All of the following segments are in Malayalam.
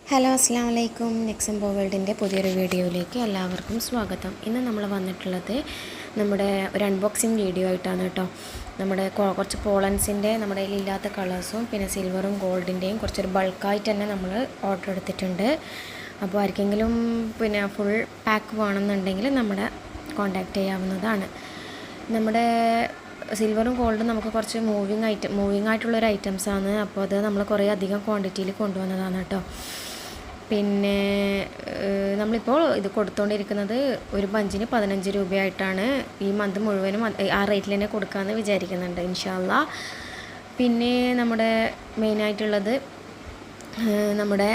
ഹലോ അസ്സാം വലൈക്കും. നെക്സംബോ വേൾഡിൻ്റെ പുതിയൊരു വീഡിയോയിലേക്ക് എല്ലാവർക്കും സ്വാഗതം. ഇന്ന് നമ്മൾ വന്നിട്ടുള്ളത് നമ്മുടെ ഒരു അൺബോക്സിങ് വീഡിയോ ആയിട്ടാണ് കേട്ടോ. നമ്മുടെ കുറച്ച് പോളൻസിൻ്റെ നമ്മുടെ കയ്യിലില്ലാത്ത കളേഴ്സും പിന്നെ സിൽവറും ഗോൾഡിൻ്റെയും കുറച്ചൊരു ബൾക്കായിട്ട് തന്നെ നമ്മൾ ഓർഡർ എടുത്തിട്ടുണ്ട്. അപ്പോൾ ആർക്കെങ്കിലും പിന്നെ ഫുൾ പാക്ക് വേണമെന്നുണ്ടെങ്കിൽ നമ്മുടെ കോൺടാക്റ്റ് ചെയ്യാവുന്നതാണ്. നമ്മുടെ സിൽവറും ഗോൾഡും നമുക്ക് കുറച്ച് മൂവിങ് ആയിട്ടുള്ളൊരു ഐറ്റംസാണ്. അപ്പോൾ അത് നമ്മൾ കുറേ അധികം ക്വാണ്ടിറ്റിയിൽ കൊണ്ടുവന്നതാണ് കേട്ടോ. പിന്നെ നമ്മളിപ്പോൾ ഇത് കൊടുത്തുകൊണ്ടിരിക്കുന്നത് ഒരു ബഞ്ചിന് 15 രൂപയായിട്ടാണ്. ഈ മന്ത് മുഴുവനും ആ റേറ്റിൽ തന്നെ കൊടുക്കാമെന്ന് വിചാരിക്കുന്നുണ്ട് ഇൻഷാ അള്ളാ. പിന്നെ നമ്മുടെ മെയിനായിട്ടുള്ളത് നമ്മുടെ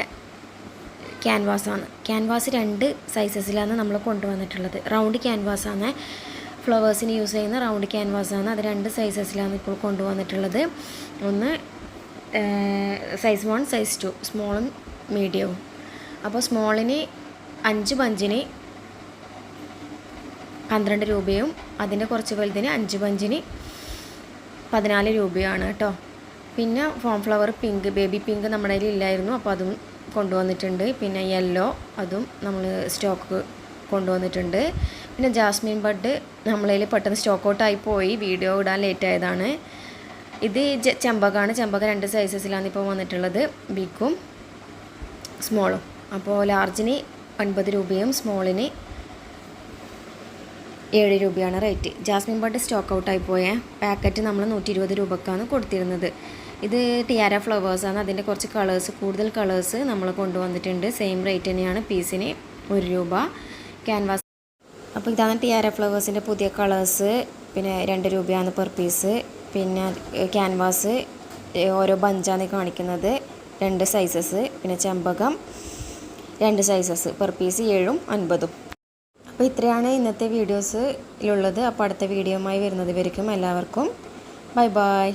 ക്യാൻവാസാണ്. ക്യാൻവാസ് 2 സൈസസിലാണ് നമ്മൾ കൊണ്ടുവന്നിട്ടുള്ളത്. റൗണ്ട് ക്യാൻവാസാണ്, ഫ്ലവേഴ്സിന് യൂസ് ചെയ്യുന്ന റൗണ്ട് ക്യാൻവാസാണ്. അത് 2 സൈസസിലാണ് ഇപ്പോൾ കൊണ്ടുവന്നിട്ടുള്ളത്. ഒന്ന് സൈസ് 1, സൈസ് 2, സ്മോളും മീഡിയവും. അപ്പോൾ സ്മോളിന് 5 ബഞ്ചിന് 12 രൂപയും അതിൻ്റെ കുറച്ച് വലുതിന് 5 ബഞ്ചിന് 14 രൂപയാണ് കേട്ടോ. പിന്നെ form flower pink, baby pink നമ്മുടെ കയ്യിൽ ഇല്ലായിരുന്നു, അപ്പോൾ അതും കൊണ്ടുവന്നിട്ടുണ്ട്. പിന്നെ യെല്ലോ, അതും നമ്മൾ സ്റ്റോക്ക് കൊണ്ടുവന്നിട്ടുണ്ട്. പിന്നെ ജാസ്മിൻ ബഡ് നമ്മളതിൽ പെട്ടെന്ന് സ്റ്റോക്ക് ഔട്ടായി പോയി, വീഡിയോ ഇടാൻ ലേറ്റ് ആയതാണ്. ഇത് ചെമ്പകമാണ്. ചെമ്പക 2 സൈസസിലാണ് ഇപ്പോൾ വന്നിട്ടുള്ളത്, ബിഗും സ്മോളും. അപ്പോൾ ലാർജിന് 50 രൂപയും സ്മോളിന് 7 രൂപയാണ് റേറ്റ്. ജാസ്മിൻ ബഡ് സ്റ്റോക്ക് ഔട്ടായി പോയ പാക്കറ്റ് നമ്മൾ 120 രൂപക്കാണ് കൊടുത്തിരുന്നത്. ഇത് ടിയാര ഫ്ലവേഴ്സാണ്. അതിൻ്റെ കുറച്ച് കൂടുതൽ കളേഴ്സ് നമ്മൾ കൊണ്ടുവന്നിട്ടുണ്ട്. സെയിം റേറ്റ് തന്നെയാണ്, പീസിന് 1 രൂപ. ക്യാൻവാസ്, അപ്പോൾ ഇതാണ് ടിയാര ഫ്ലവേഴ്സിൻ്റെ പുതിയ കളേഴ്സ്. പിന്നെ 2 രൂപയാണ് പെർ പീസ്. പിന്നെ ക്യാൻവാസ് ഓരോ ബഞ്ചാണ് കാണിക്കുന്നത്, 2 സൈസസ്. പിന്നെ ചെമ്പകം 2 സൈസസ്, പെർ പീസ് 7ഉം 50ഉം. അപ്പോൾ ഇത്രയാണ് ഇന്നത്തെ വീഡിയോസിലുള്ളത്. അപ്പോൾ അടുത്ത വീഡിയോയുമായി വരുന്നത് വരയ്ക്കും എല്ലാവർക്കും ബൈ ബൈ.